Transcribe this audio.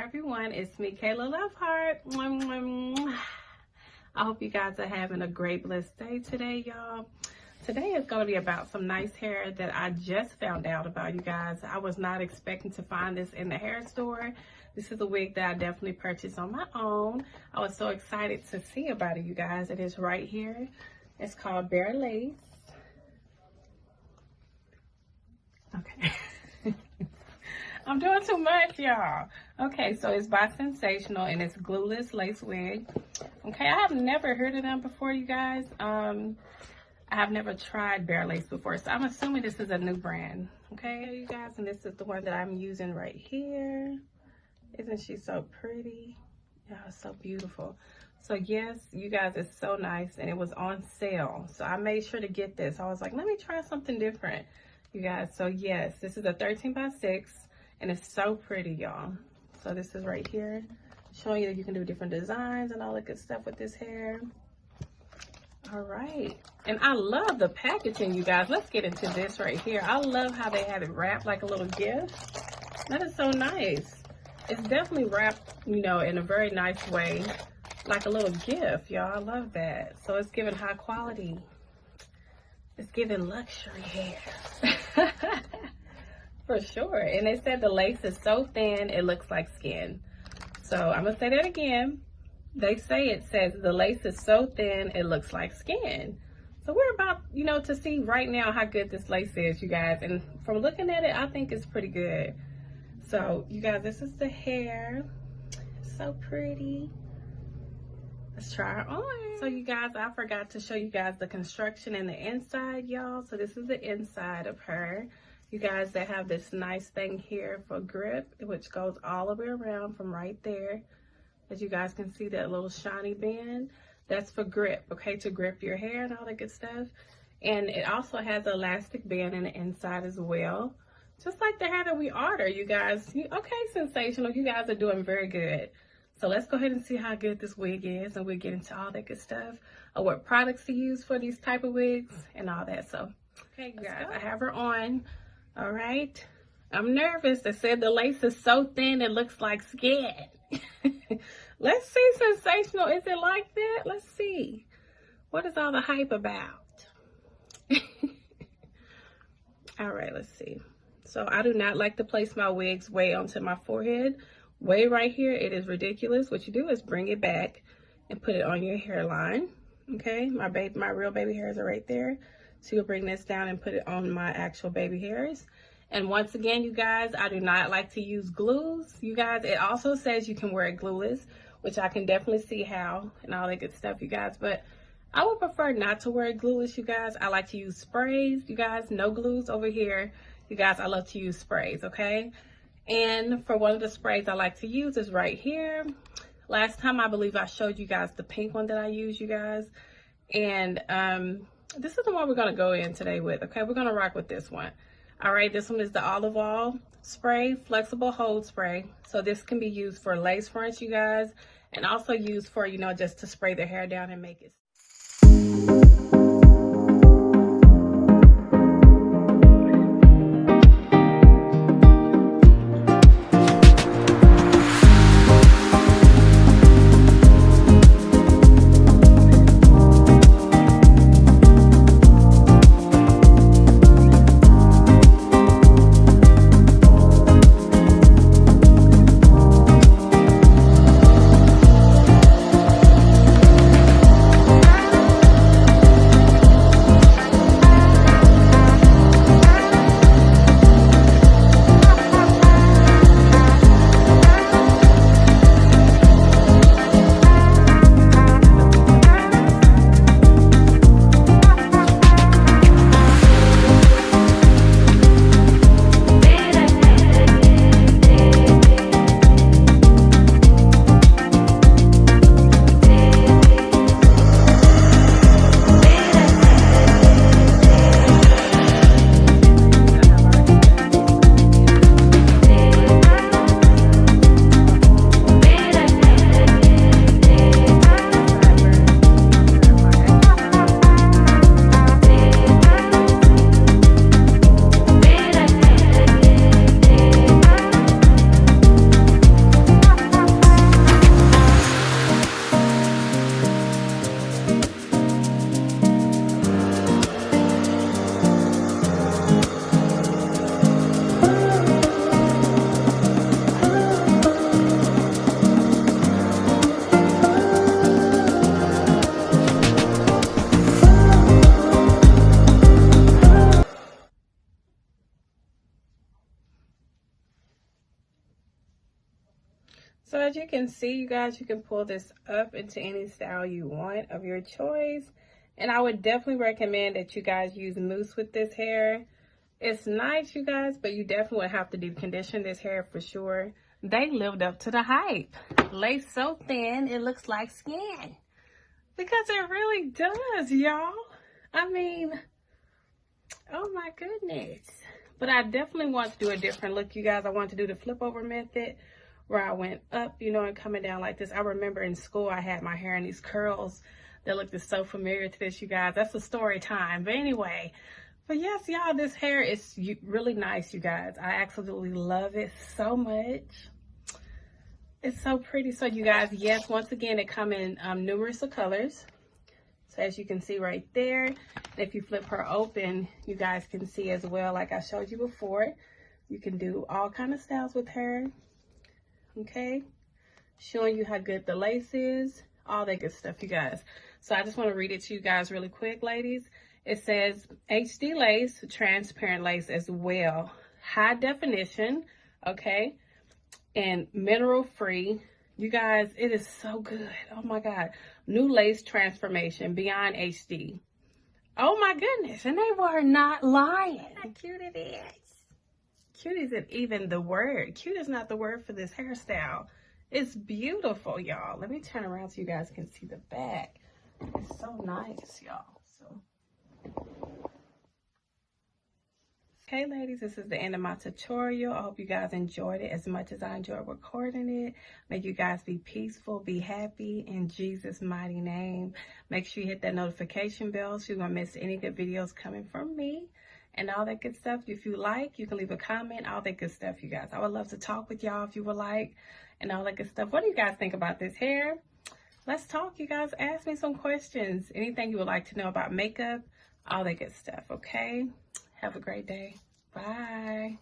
everyone, it's me, Kayla Loveheart. I hope you guys are having a great, blessed day today, y'all. Today is going to be about some nice hair that I just found out about, you guys. I was not expecting to find this in the hair store. This is a wig that I definitely purchased on my own. I was so excited to see about it, you guys. It is right here. It's called Bare Lace. Okay. I'm doing too much, y'all. Okay, so it's by Sensational and it's glueless lace wig. Okay, I have never heard of them before, you guys. I have never tried Bare Lace before, so I'm assuming this is a new brand. Okay, you guys, and this is the one that I'm using right here. Isn't she so pretty? Yeah, it's so beautiful. So yes, you guys, it's so nice, and it was on sale, so I made sure to get this. I was like, let me try something different, you guys. So yes, this is a 13 by 6. And it's so pretty, y'all. So this is right here, showing you that you can do different designs and all that good stuff with this hair. All right. And I love the packaging, you guys. Let's get into this right here. I love how they have it wrapped like a little gift. That is so nice. It's definitely wrapped, you know, in a very nice way, like a little gift, y'all. I love that. So it's giving high quality. It's giving luxury hair. For sure. And they said the lace is so thin, it looks like skin. So I'm going to say that again. They say it says the lace is so thin, it looks like skin. So we're about, you know, to see right now how good this lace is, you guys. And from looking at it, I think it's pretty good. So, you guys, this is the hair. It's so pretty. Let's try her on. So, you guys, I forgot to show you guys the construction and the inside, y'all. So, this is the inside of her. You guys, they have this nice thing here for grip, which goes all the way around from right there. As you guys can see, that little shiny band, that's for grip, okay, to grip your hair and all that good stuff. And it also has an elastic band in the inside as well, just like the hair that we order, you guys. Okay, Sensational, you guys are doing very good. So let's go ahead and see how good this wig is, and we'll get into all that good stuff of what products to use for these type of wigs and all that. So, okay, you guys, I have her on. All right, I'm nervous. They said the lace is so thin it looks like skin. Let's see, Sensational. Is it like that? Let's see. What is all the hype about? All right, let's see. So I do not like to place my wigs way onto my forehead. Way right here, it is ridiculous. What you do is bring it back and put it on your hairline. Okay, my real baby hairs are right there. So you'll bring this down and put it on my actual baby hairs. And once again, you guys, I do not like to use glues. You guys, it also says you can wear it glueless, which I can definitely see how and all that good stuff, you guys. But I would prefer not to wear it glueless, you guys. I like to use sprays, you guys. No glues over here. You guys, I love to use sprays, okay? And for one of the sprays I like to use is right here. Last time, I believe I showed you guys the pink one that I use, you guys. And this is the one we're going to go in today with, okay? We're going to rock with this one. All right, this one is the Olive Oil Spray Flexible Hold Spray. So this can be used for lace fronts, you guys, and also used for, you know, just to spray the hair down and make it. So as you can see, you guys, you can pull this up into any style you want of your choice. And I would definitely recommend that you guys use mousse with this hair. It's nice, you guys, but you definitely would have to deep condition this hair for sure. They lived up to the hype. Lace so thin, it looks like skin. Because it really does, y'all. I mean, oh my goodness. But I definitely want to do a different look, you guys. I want to do the flip over method where I went up, you know, and coming down like this. I remember in school I had my hair in these curls that looked so familiar to this, you guys. That's a story time. But anyway, but yes, y'all, this hair is really nice, you guys. I absolutely love it so much. It's so pretty. So you guys, yes, once again, it come in numerous of colors. So as you can see right there, if you flip her open, you guys can see as well, like I showed you before, you can do all kind of styles with her. Okay, showing you how good the lace is, all that good stuff, you guys. So I just want to read it to you guys really quick, ladies. It says HD lace, transparent lace as well, high definition, okay, and mineral free. You guys, it is so good. Oh my God. New lace transformation beyond HD. Oh my goodness. And they were not lying. How cute it is. Cute isn't even the word. Cute is not the word for this hairstyle. It's beautiful, y'all. Let me turn around so you guys can see the back. It's so nice, y'all. Okay, ladies, this is the end of my tutorial. I hope you guys enjoyed it as much as I enjoyed recording it. May you guys be peaceful, be happy in Jesus' mighty name. Make sure you hit that notification bell so you won't miss any good videos coming from me and all that good stuff. If you like, you can leave a comment, all that good stuff, you guys. I would love to talk with y'all if you would like and all that good stuff. What do you guys think about this hair? Let's talk, you guys. Ask me some questions. Anything you would like to know about makeup, all that good stuff, okay? Have a great day. Bye.